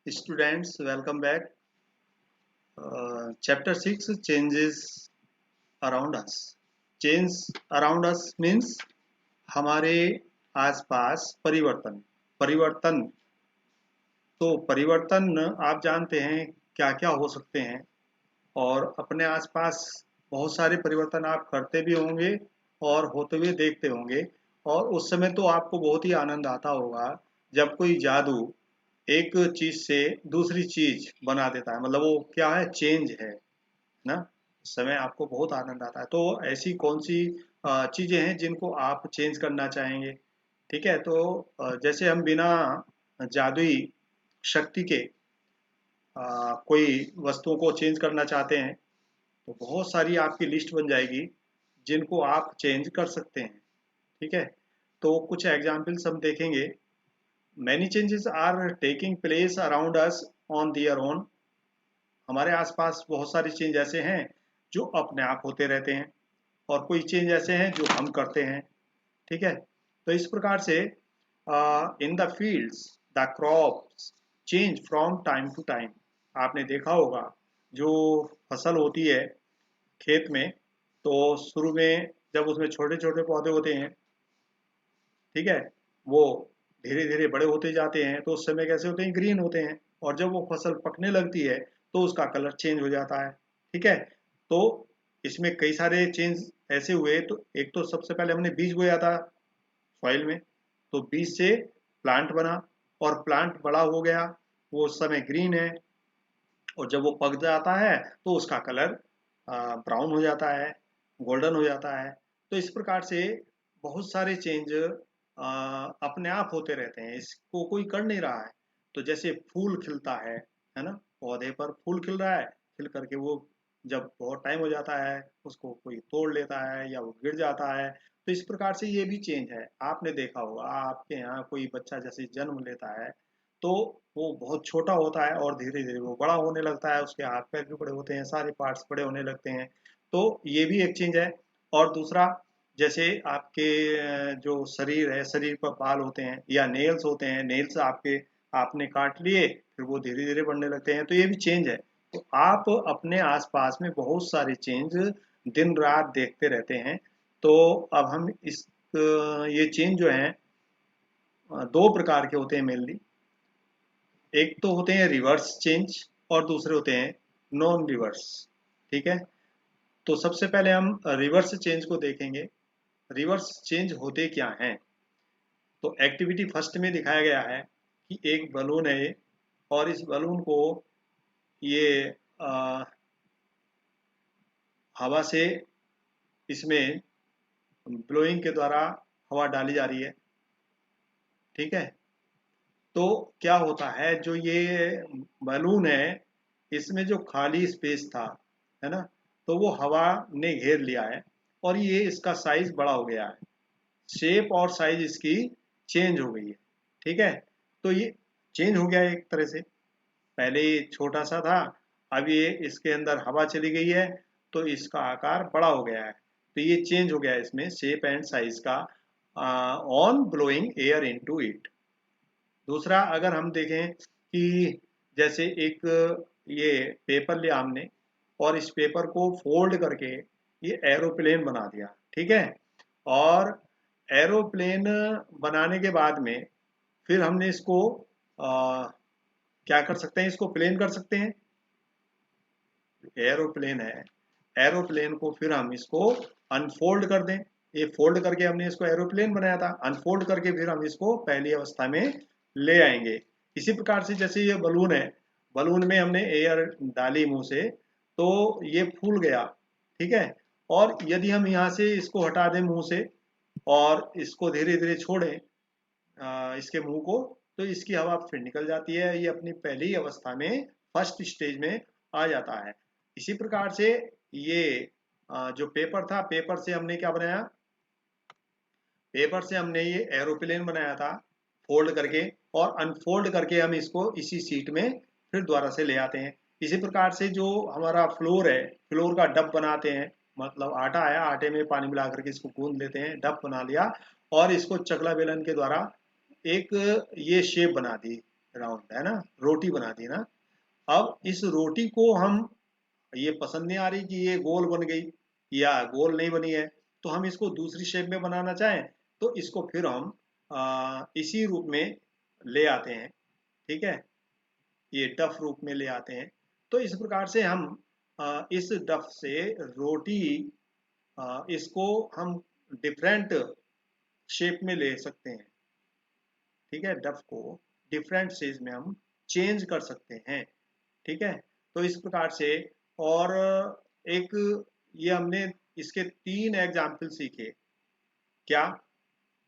Students, welcome back. Chapter 6 Changes Around Us. Change around us means हमारे आसपास परिवर्तन परिवर्तन तो परिवर्तन आप जानते हैं क्या क्या हो सकते हैं और अपने आसपास बहुत सारे परिवर्तन आप करते भी होंगे और होते हुए देखते होंगे और उस समय तो आपको बहुत ही आनंद आता होगा जब कोई जादू एक चीज से दूसरी चीज बना देता है। मतलब वो क्या है, चेंज है ना। उस समय आपको बहुत आनंद आता है। तो ऐसी कौन सी चीजें हैं जिनको आप चेंज करना चाहेंगे? ठीक है, तो जैसे हम बिना जादुई शक्ति के कोई वस्तुओं को चेंज करना चाहते हैं तो बहुत सारी आपकी लिस्ट बन जाएगी जिनको आप चेंज कर सकते हैं। ठीक है, तो कुछ एग्जाम्पल्स हम देखेंगे। Many changes are taking place around us on their own. हमारे आसपास बहुत सारे चेंज ऐसे हैं जो अपने आप होते रहते हैं और कोई चेंज ऐसे हैं जो हम करते हैं। ठीक है, तो इस प्रकार से in the fields the crops change from time to time. आपने देखा होगा जो फसल होती है खेत में, तो शुरू में जब उसमें छोटे छोटे पौधे होते हैं, ठीक है, वो धीरे धीरे बड़े होते जाते हैं तो उस समय कैसे होते हैं, ग्रीन होते हैं। और जब वो फसल पकने लगती है तो उसका कलर चेंज हो जाता है। ठीक है, तो इसमें कई सारे चेंज ऐसे हुए। तो एक तो सबसे पहले हमने बीज बोया था सॉइल में, तो बीज से प्लांट बना और प्लांट बड़ा हो गया, वो उस समय ग्रीन है। और जब वो पक जाता है तो उसका कलर ब्राउन हो जाता है, गोल्डन हो जाता है। तो इस प्रकार से बहुत सारे चेंज अपने आप होते रहते हैं, इसको कोई कर नहीं रहा है। तो जैसे फूल खिलता है ना, पौधे पर फूल खिल रहा है, खिल करके वो जब बहुत टाइम हो जाता है उसको कोई तोड़ लेता है या वो गिर जाता है। तो इस प्रकार से ये भी चेंज है। आपने देखा होगा आपके यहाँ कोई बच्चा जैसे जन्म लेता है तो वो बहुत छोटा होता है और धीरे धीरे वो बड़ा होने लगता है, उसके हाथ पैर भी बड़े होते हैं, सारे पार्ट्स बड़े होने लगते हैं। तो ये भी एक चेंज है। और दूसरा, जैसे आपके जो शरीर है, शरीर पर बाल होते हैं या नेल्स होते हैं, नेल्स आपके आपने काट लिए फिर वो धीरे धीरे बढ़ने लगते हैं, तो ये भी चेंज है। तो आप अपने आसपास में बहुत सारे चेंज दिन रात देखते रहते हैं। तो अब हम ये चेंज जो है दो प्रकार के होते हैं मेनली। एक तो होते हैं रिवर्स चेंज और दूसरे होते हैं नॉन रिवर्स। ठीक है, तो सबसे पहले हम रिवर्स चेंज को देखेंगे। रिवर्स चेंज होते क्या हैं? तो एक्टिविटी फर्स्ट में दिखाया गया है कि एक बलून है और इस बलून को ये हवा से इसमें ब्लोइंग के द्वारा हवा डाली जा रही है। ठीक है, तो क्या होता है, जो ये बलून है इसमें जो खाली स्पेस था, है ना, तो वो हवा ने घेर लिया है और ये इसका साइज बड़ा हो गया है, शेप और साइज इसकी चेंज हो गई है। ठीक है, तो ये चेंज हो गया है एक तरह से। पहले ये छोटा सा था, अब ये इसके अंदर हवा चली गई है तो इसका आकार बड़ा हो गया है। तो ये चेंज हो गया है इसमें शेप एंड साइज का on blowing air into it. दूसरा, अगर हम देखें कि जैसे एक ये पेपर लिया हमने और इस पेपर को फोल्ड करके ये एरोप्लेन बना दिया। ठीक है, और एरोप्लेन बनाने के बाद में फिर हमने इसको क्या कर सकते हैं, इसको प्लेन कर सकते हैं। एरोप्लेन है, एरोप्लेन को फिर हम इसको अनफोल्ड कर दें। ये फोल्ड करके हमने इसको एरोप्लेन बनाया था, अनफोल्ड करके फिर हम इसको पहली अवस्था में ले आएंगे। इसी प्रकार से जैसे ये बलून है, बलून में हमने एयर डाली मुंह से तो ये फूल गया। ठीक है, और यदि हम यहाँ से इसको हटा दें मुंह से और इसको धीरे धीरे छोड़ें इसके मुंह को, तो इसकी हवा फिर निकल जाती है, ये अपनी पहली अवस्था में फर्स्ट स्टेज में आ जाता है। इसी प्रकार से ये जो पेपर था, पेपर से हमने क्या बनाया, पेपर से हमने ये एरोप्लेन बनाया था फोल्ड करके, और अनफोल्ड करके हम इसको इसी सीट में फिर दोबारा से ले आते हैं। इसी प्रकार से जो हमारा फ्लोर है, फ्लोर का डब बनाते हैं। मतलब आटा आया, आटे में पानी मिला करके इसको गूंद लेते हैं, डब बना लिया और इसको चकला बेलन के द्वारा एक ये शेप बना दी, राउंड, है ना, रोटी बना दी ना। अब इस रोटी को हम, ये पसंद नहीं आ रही कि ये गोल बन गई या गोल नहीं बनी है, तो हम इसको दूसरी शेप में बनाना चाहें तो इसको फिर हम इसी रूप में ले आते हैं। ठीक है, ये डफ रूप में ले आते हैं। तो इस प्रकार से हम इस डफ से रोटी, इसको हम डिफरेंट शेप में ले सकते हैं। ठीक है, डफ को डिफरेंट शेप में हम चेंज कर सकते हैं। ठीक है, तो इस प्रकार से। और एक, ये हमने इसके 3 एग्जाम्पल सीखे। क्या?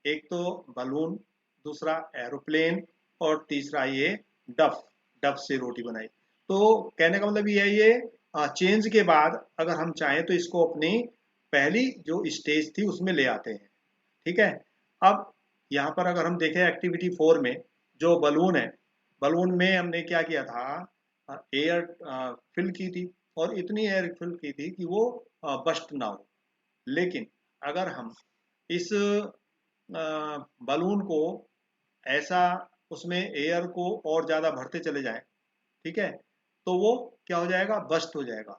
एक तो बलून, दूसरा एरोप्लेन, और तीसरा ये डफ, डफ से रोटी बनाई। तो कहने का मतलब ये चेंज के बाद अगर हम चाहें तो इसको अपनी पहली जो स्टेज थी उसमें ले आते हैं। ठीक है, अब यहाँ पर अगर हम देखें एक्टिविटी 4 में, जो बलून है, बलून में हमने क्या किया था, एयर फिल की थी, और इतनी एयर फिल की थी कि वो बस्ट ना हो। लेकिन अगर हम इस बलून को ऐसा, उसमें एयर को और ज़्यादा भरते चले जाएं, ठीक है, तो वो क्या हो जाएगा, बस्ट हो जाएगा।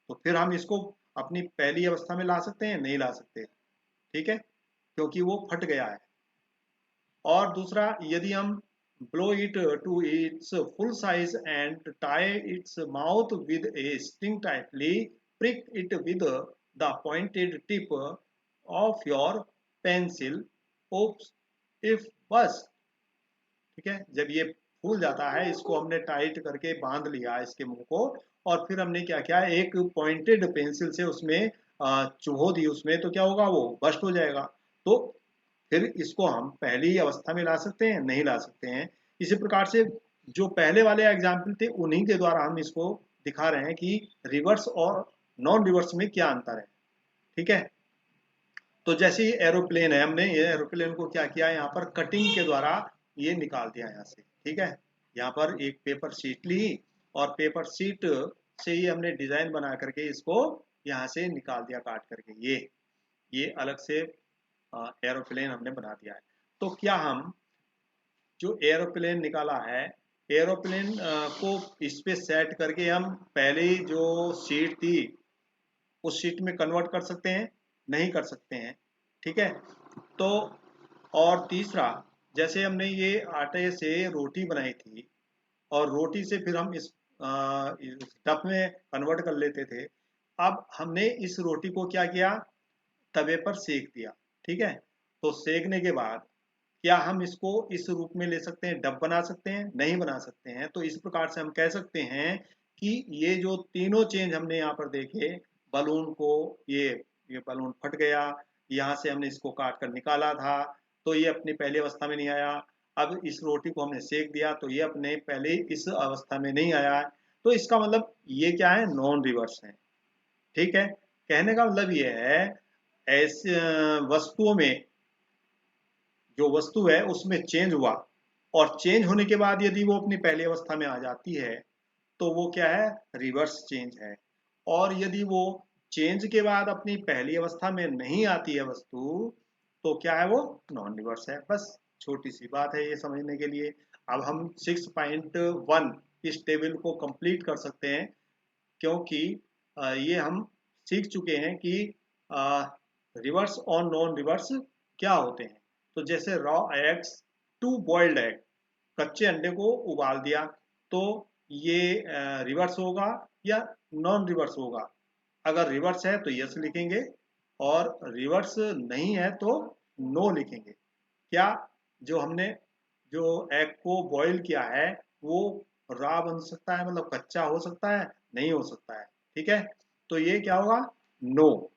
तो फिर हम इसको अपनी पहली अवस्था में ला सकते हैं? नहीं ला सकते। ठीक है, क्योंकि वो फट गया है। और दूसरा, यदि हम blow it to its full size and tie its mouth with a string tightly, prick it with the pointed tip of your pencil, oops, if बस। ठीक है, जब ये फूल जाता है, इसको हमने टाइट करके बांध लिया इसके मुंह को, और फिर हमने क्या किया, एक पॉइंटेड पेंसिल से उसमें चुभो दी उसमें, तो क्या होगा, वो बस्ट हो जाएगा। तो फिर इसको हम पहली अवस्था में ला सकते हैं? नहीं ला सकते हैं। इसी प्रकार से जो पहले वाले एग्जाम्पल थे उन्हीं के द्वारा हम इसको दिखा रहे हैं कि रिवर्स और नॉन रिवर्स में क्या अंतर है। ठीक है, तो जैसे ही एरोप्लेन है, हमने ये एरोप्लेन को क्या किया, यहाँ पर कटिंग के द्वारा ये निकाल दिया यहाँ से। ठीक है, यहाँ पर एक पेपर शीट ली, और पेपर शीट से ही हमने डिजाइन बना करके इसको यहाँ से निकाल दिया काट करके। ये अलग से एरोप्लेन हमने बना दिया है। तो क्या हम जो एरोप्लेन निकाला है, एरोप्लेन को इस पे सेट करके हम पहले जो शीट थी उस शीट में कन्वर्ट कर सकते हैं? नहीं कर सकते हैं। ठीक है, तो और तीसरा, जैसे हमने ये आटे से रोटी बनाई थी, और रोटी से फिर हम इस टप में कन्वर्ट कर लेते थे। अब हमने इस रोटी को क्या किया, तवे पर सेक दिया। ठीक है, तो सेकने के बाद क्या हम इसको इस रूप में ले सकते हैं, डब बना सकते हैं? नहीं बना सकते हैं। तो इस प्रकार से हम कह सकते हैं कि ये जो तीनों चेंज हमने यहाँ पर देखे, बलून को, ये बलून फट गया, यहाँ से हमने इसको काट कर निकाला था, तो ये अपनी पहली अवस्था में नहीं आया। अब इस रोटी को हमने सेक दिया, तो ये अपने पहले इस अवस्था में नहीं आया है। तो इसका मतलब ये क्या है, नॉन रिवर्स है। ठीक है, कहने का मतलब ये है, ऐसे वस्तुओं में, जो वस्तु है उसमें चेंज हुआ, और चेंज होने के बाद यदि वो अपनी पहली अवस्था में आ जाती है तो वो क्या है, रिवर्स चेंज है। और यदि वो चेंज के बाद अपनी पहली अवस्था में नहीं आती है वस्तु, तो क्या है, वो नॉन रिवर्स है। बस छोटी सी बात है ये समझने के लिए। अब हम 6.1 इस टेबल को कंप्लीट कर सकते हैं, क्योंकि ये हम सीख चुके हैं कि रिवर्स और नॉन रिवर्स क्या होते हैं। तो जैसे raw eggs to boiled egg, कच्चे अंडे को उबाल दिया, तो ये रिवर्स होगा या नॉन रिवर्स होगा? अगर रिवर्स है तो यस लिखेंगे, और रिवर्स नहीं है तो नो लिखेंगे। क्या जो हमने जो एग को बॉईल किया है वो रॉ बन सकता है, मतलब कच्चा हो सकता है? नहीं हो सकता है। ठीक है, तो ये क्या होगा, नो।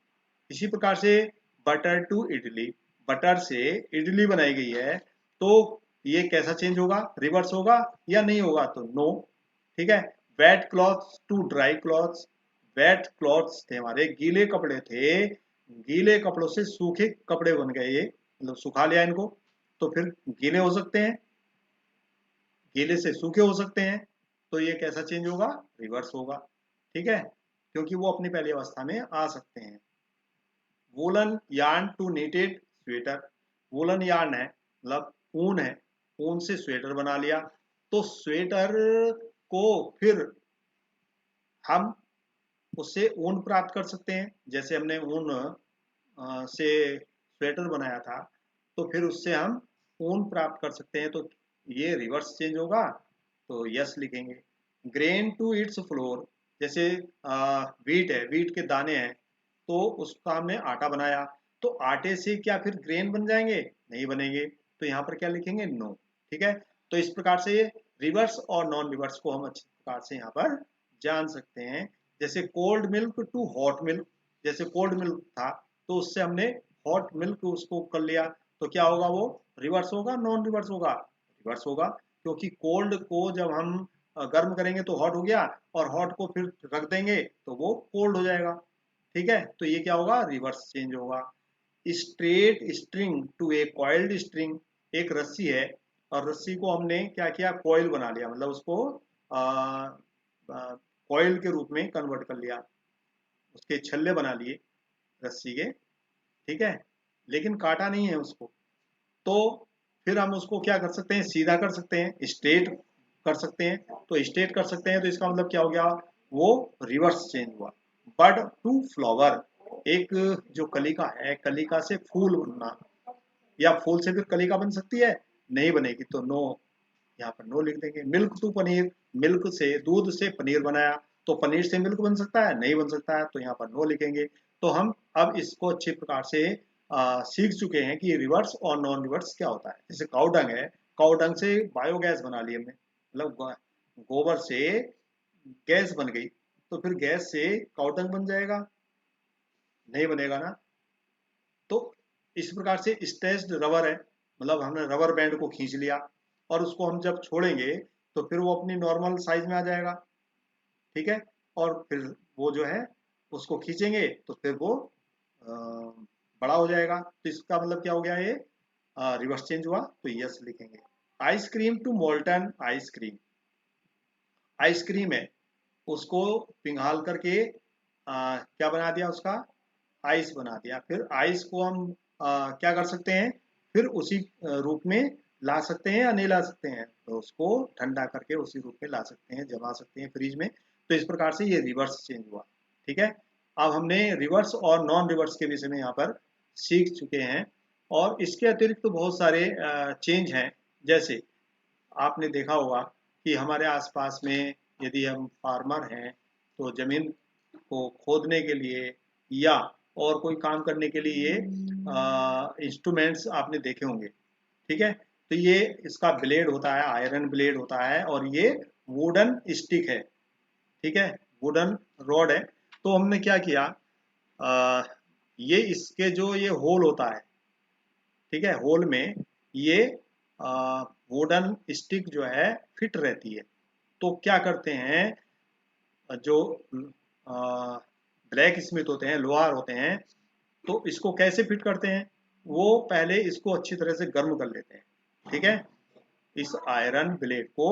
इसी प्रकार से बटर टू इडली, बटर से इडली बनाई गई है, तो ये कैसा चेंज होगा, रिवर्स होगा या नहीं होगा? तो नो। ठीक है, wet clothes to dry clothes, wet clothes थे हमारे, गीले कपड़े थे, गीले कपड़ों से सूखे कपड़े बन गए, ये मतलब सुखा लिया इनको, तो फिर गीले हो सकते हैं, गीले से सूखे हो सकते हैं, तो ये कैसा चेंज होगा, रिवर्स होगा। ठीक है, क्योंकि वो अपनी पहली अवस्था में आ सकते हैं। Woollen yarn to knitted sweater, woollen yarn है मतलब ऊन है, ऊन से स्वेटर बना लिया। तो स्वेटर को फिर हम उससे ऊन प्राप्त कर सकते हैं, जैसे हमने ऊन से स्वेटर बनाया था, तो फिर उससे हम ऊन प्राप्त कर सकते हैं। तो ये रिवर्स चेंज होगा, तो यस लिखेंगे। ग्रेन टू इट्स फ्लोर, जैसे वीट है, वीट के दाने हैं, तो उसका हमने आटा बनाया, तो आटे से क्या फिर ग्रेन बन जाएंगे? नहीं बनेंगे, तो यहाँ पर क्या लिखेंगे? नो। ठीक है, तो इस प्रकार से रिवर्स और नॉन रिवर्स को हम अच्छी प्रकार से यहाँ पर जान सकते हैं। जैसे cold milk to hot milk, जैसे कोल्ड मिल्क था तो उससे हमने हॉट मिल्क उसको कर लिया, तो क्या होगा? वो रिवर्स होगा, नॉन रिवर्स होगा? रिवर्स होगा, क्योंकि कोल्ड को जब हम गर्म करेंगे तो हॉट हो गया, और हॉट को फिर रख देंगे तो वो कोल्ड हो जाएगा। ठीक है, तो ये क्या होगा? रिवर्स चेंज होगा। Straight string to a coiled string, एक रस्सी है और रस्सी को हमने क्या किया? कॉइल बना लिया, मतलब उसको कॉइल के रूप में कन्वर्ट कर लिया, उसके छल्ले बना लिए रस्सी के। ठीक है, लेकिन काटा नहीं है उसको, तो फिर हम उसको क्या कर सकते हैं? सीधा कर सकते हैं, स्ट्रेट कर सकते हैं। तो स्ट्रेट कर सकते हैं, तो इसका मतलब क्या हो गया? वो रिवर्स चेंज हुआ। बड टू फ्लावर, एक जो कलिका है, कलिका से फूल बनना, या फूल से फिर कलिका बन सकती है? नहीं बनेगी, तो नो, यहाँ पर नो लिख देंगे। मिल्क टू पनीर, मिल्क से, दूध से पनीर बनाया, तो पनीर से मिल्क बन सकता है? नहीं बन सकता है, तो यहाँ पर नो लिखेंगे। तो हम अब इसको अच्छी प्रकार से सीख चुके हैं कि रिवर्स और नॉन रिवर्स क्या होता है। जैसे काउडंग है, काउडंग से बायोगैस बना ली हमने, मतलब गोबर से गैस बन गई, तो फिर गैस से काउडंग बन जाएगा? नहीं बनेगा ना। तो इस प्रकार से स्ट्रेच्ड रबर है, मतलब हमने रबर बैंड को खींच लिया, और उसको हम जब छोड़ेंगे तो फिर वो अपनी नॉर्मल साइज में आ जाएगा। ठीक है, और फिर वो जो है उसको खींचेंगे तो फिर वो बड़ा हो जाएगा। तो इसका मतलब क्या हो गया? ये रिवर्स चेंज हुआ, तो यस लिखेंगे। Ice cream to molten ice cream, ice cream है, उसको पिघाल करके क्या बना दिया? उसका आइस बना दिया। फिर आइस को हम क्या कर सकते हैं? फिर उसी रूप में ला सकते हैं या नहीं ला सकते हैं? तो उसको ठंडा करके उसी रूप में ला सकते हैं, जमा सकते हैं फ्रिज में। तो इस प्रकार से ये रिवर्स चेंज हुआ। ठीक है, अब हमने रिवर्स और नॉन रिवर्स के विषय में यहाँ पर सीख चुके हैं। और इसके अतिरिक्त तो बहुत सारे चेंज हैं। जैसे आपने देखा होगा कि हमारे आसपास में यदि हम फार्मर हैं, तो जमीन को खोदने के लिए या और कोई काम करने के लिए इंस्ट्रूमेंट्स आपने देखे होंगे। ठीक है, तो ये इसका ब्लेड होता है, आयरन ब्लेड होता है, और ये वुडन स्टिक है। ठीक है, वुडन रॉड है। तो हमने क्या किया? आ, ये इसके जो ये होल होता है, ठीक है, होल में ये वुडन स्टिक जो है फिट रहती है। तो क्या करते हैं, जो ब्लैक स्मिथ होते हैं, लोहार होते हैं, तो इसको कैसे फिट करते हैं? वो पहले इसको अच्छी तरह से गर्म कर लेते हैं। ठीक है, इस आयरन ब्लेड को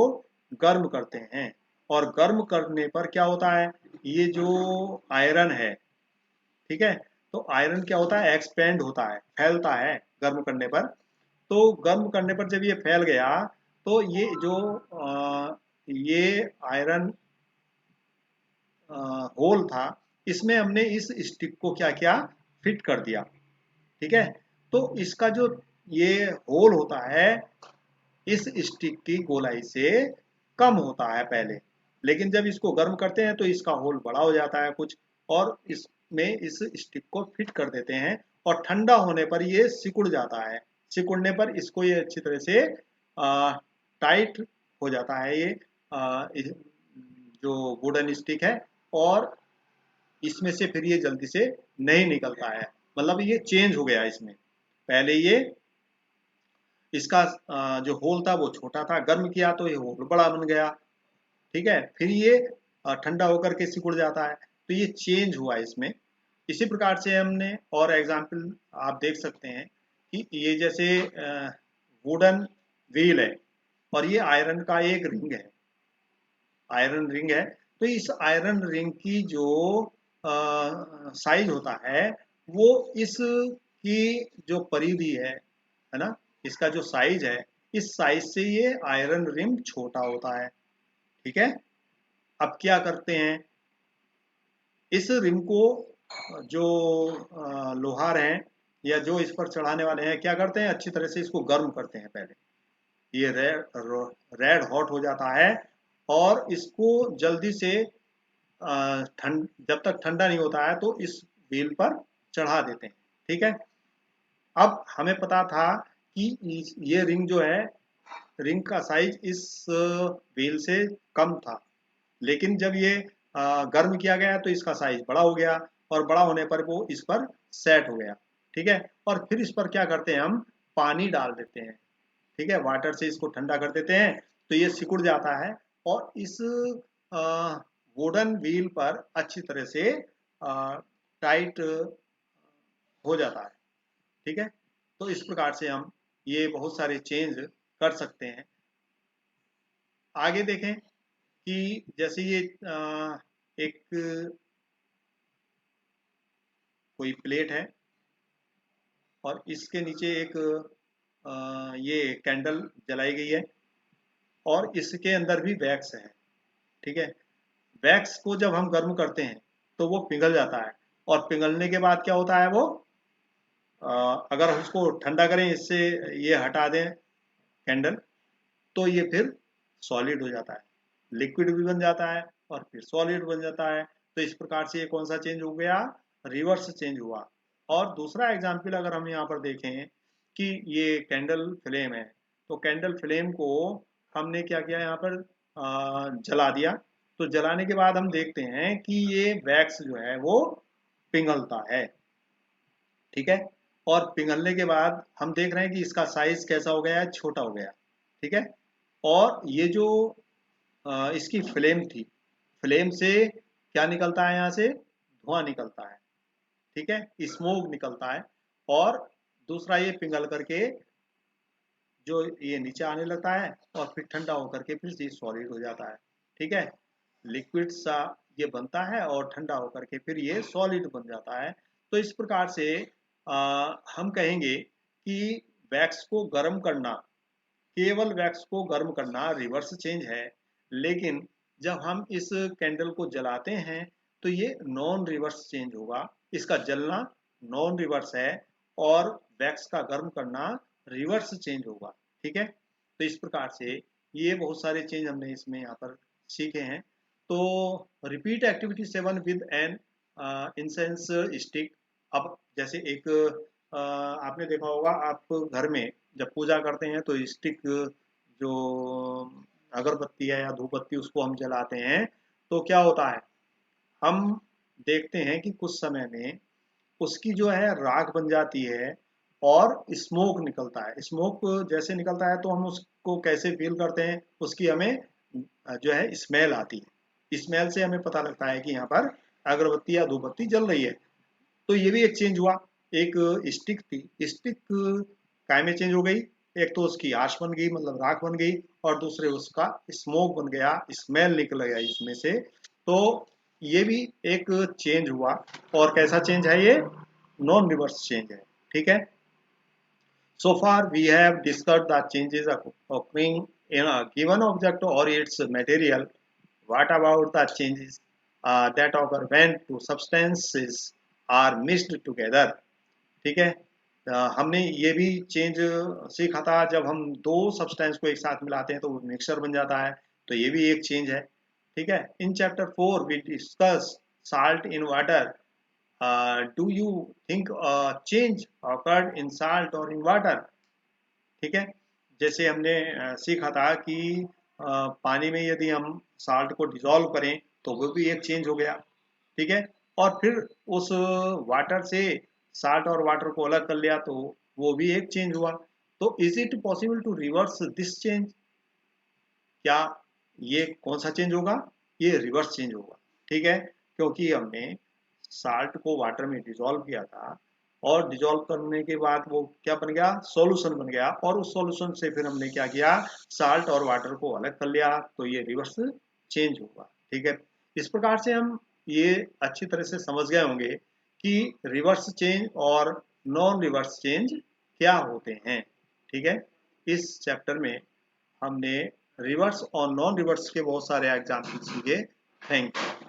गर्म करते हैं, और गर्म करने पर क्या होता है? ये जो आयरन है, ठीक है, तो आयरन क्या होता है? एक्सपेंड होता है, फैलता है गर्म करने पर। तो गर्म करने पर जब ये फैल गया, तो ये जो ये आयरन होल था, इसमें हमने इस स्टिक को क्या किया? फिट कर दिया। ठीक है, तो इसका जो ये होल होता है, इस स्टिक की गोलाई से कम होता है पहले, लेकिन जब इसको गर्म करते हैं तो इसका होल बड़ा हो जाता है कुछ, और इसमें इस स्टिक को फिट कर देते हैं, और ठंडा होने पर ये सिकुड़ जाता है। सिकुड़ने पर इसको ये अच्छी तरह से टाइट हो जाता है, ये जो वुडन स्टिक है, और इसमें से फिर ये जल्दी से नहीं निकलता है। मतलब ये चेंज हो गया इसमें। पहले ये इसका जो होल था वो छोटा था, गर्म किया तो ये होल बड़ा बन गया। ठीक है, फिर ये ठंडा होकर के सिकुड़ जाता है, तो ये चेंज हुआ इसमें। इसी प्रकार से हमने और एग्जाम्पल आप देख सकते हैं कि ये जैसे वुडन व्हील है, और ये आयरन का एक रिंग है, आयरन रिंग है। तो इस आयरन रिंग की जो साइज होता है, वो इस की जो परिधि है ना, इसका जो साइज है, इस साइज से ये आयरन रिम छोटा होता है। ठीक है, अब क्या करते हैं, इस रिम को जो लोहार हैं या जो इस पर चढ़ाने वाले हैं क्या करते हैं, अच्छी तरह से इसको गर्म करते हैं पहले। ये रेड हॉट हो जाता है और इसको जल्दी से ठंड जब तक ठंडा नहीं होता है तो इस व्हील पर चढ़ा देते हैं। ठीक है, अब हमें पता था कि ये रिंग जो है, रिंग का साइज इस व्हील से कम था, लेकिन जब ये गर्म किया गया तो इसका साइज बड़ा हो गया और बड़ा होने पर वो इस पर सेट हो गया। ठीक है, और फिर इस पर क्या करते हैं, हम पानी डाल देते हैं। ठीक है, वाटर से इसको ठंडा कर देते हैं तो ये सिकुड़ जाता है और इस वुडन व्हील पर अच्छी तरह से टाइट हो जाता है। ठीक है, तो इस प्रकार से हम ये बहुत सारे चेंज कर सकते हैं। आगे देखें कि जैसे ये एक कोई प्लेट है और इसके नीचे एक ये कैंडल जलाई गई है और इसके अंदर भी वैक्स है। ठीक है, वैक्स को जब हम गर्म करते हैं तो वो पिघल जाता है और पिघलने के बाद क्या होता है, वो अगर उसको ठंडा करें, इससे ये हटा दें कैंडल, तो ये फिर सॉलिड हो जाता है, लिक्विड भी बन जाता है और फिर सॉलिड बन जाता है। तो इस प्रकार से ये कौन सा चेंज हो गया, रिवर्स चेंज हुआ। और दूसरा एग्जाम्पल अगर हम यहाँ पर देखें कि ये कैंडल फ्लेम है, तो कैंडल फ्लेम को हमने क्या किया, यहाँ पर जला दिया। तो जलाने के बाद हम देखते हैं कि ये वैक्स जो है वो पिघलता है। ठीक है, और पिघलने के बाद हम देख रहे हैं कि इसका साइज कैसा हो गया है, छोटा हो गया। ठीक है, और ये जो इसकी फ्लेम थी, फ्लेम से क्या निकलता है, यहाँ से धुआं निकलता है। ठीक है, स्मोक निकलता है और दूसरा ये पिघल करके जो ये नीचे आने लगता है और फिर ठंडा होकर के फिर ये सॉलिड हो जाता है। ठीक है, लिक्विड सा ये बनता है और ठंडा होकर के फिर ये सॉलिड बन जाता है। तो इस प्रकार से हम कहेंगे कि वैक्स को गर्म करना, केवल वैक्स को गर्म करना रिवर्स चेंज है, लेकिन जब हम इस कैंडल को जलाते हैं तो ये नॉन रिवर्स चेंज होगा। इसका जलना नॉन रिवर्स है और वैक्स का गर्म करना रिवर्स चेंज होगा। ठीक है, तो इस प्रकार से ये बहुत सारे चेंज हमने इसमें यहाँ पर सीखे हैं। तो repeat activity 7 with an incense stick. अब जैसे एक आपने देखा होगा, आप घर में जब पूजा करते हैं तो स्टिक जो अगरबत्ती है या धूपबत्ती उसको हम जलाते हैं, तो क्या होता है, हम देखते हैं कि कुछ समय में उसकी जो है राख बन जाती है और स्मोक निकलता है। स्मोक जैसे निकलता है तो हम उसको कैसे फील करते हैं, उसकी हमें जो है स्मेल आती है। स्मेल से हमें पता लगता है कि यहाँ पर अगरबत्ती या धूपबत्ती जल रही है। तो ये भी एक चेंज हुआ। एक स्टिक थी, स्टिक काय में चेंज हो गई, एक तो उसकी आश बन गई मतलब राख बन गई और दूसरे उसका स्मोक बन गया, स्मेल निकल गया इसमें से। तो ये भी एक चेंज हुआ। और कैसा चेंज है ये, नॉन रिवर्स चेंज है। ठीक है, so far we have discussed the changes occurring in a given object or its material. What about the changes that occur when two substances are mixed together? ठीक है, हमने ये भी चेंज सीखा था, जब हम दो सब्सटेंस को एक साथ मिलाते हैं तो वो मिक्सचर बन जाता है। तो ये भी एक चेंज है। ठीक है, in chapter 4 we discuss salt in water. Do you think change occurred in salt or in water? ठीक है, जैसे हमने सीखा था कि पानी में यदि हम साल्ट को डिजोल्व करें तो वो भी एक चेंज हो गया। ठीक है, और फिर उस वाटर से साल्ट और वाटर को अलग कर लिया तो वो भी एक चेंज हुआ। तो is it possible to reverse this change? क्या ये कौन सा चेंज होगा, ये रिवर्स चेंज होगा। ठीक है, क्योंकि हमने साल्ट को वाटर में डिजोल्व किया था और डिजोल्व करने के बाद वो क्या बन गया, सॉल्यूशन बन गया, और उस सॉल्यूशन से फिर हमने क्या किया, साल्ट और वाटर को अलग कर लिया, तो ये रिवर्स चेंज होगा। ठीक है, इस प्रकार से हम ये अच्छी तरह से समझ गए होंगे कि रिवर्स चेंज और नॉन रिवर्स चेंज क्या होते हैं। ठीक है, इस चैप्टर में हमने रिवर्स और नॉन रिवर्स के बहुत सारे एग्जाम्पल सीखे। Thank you.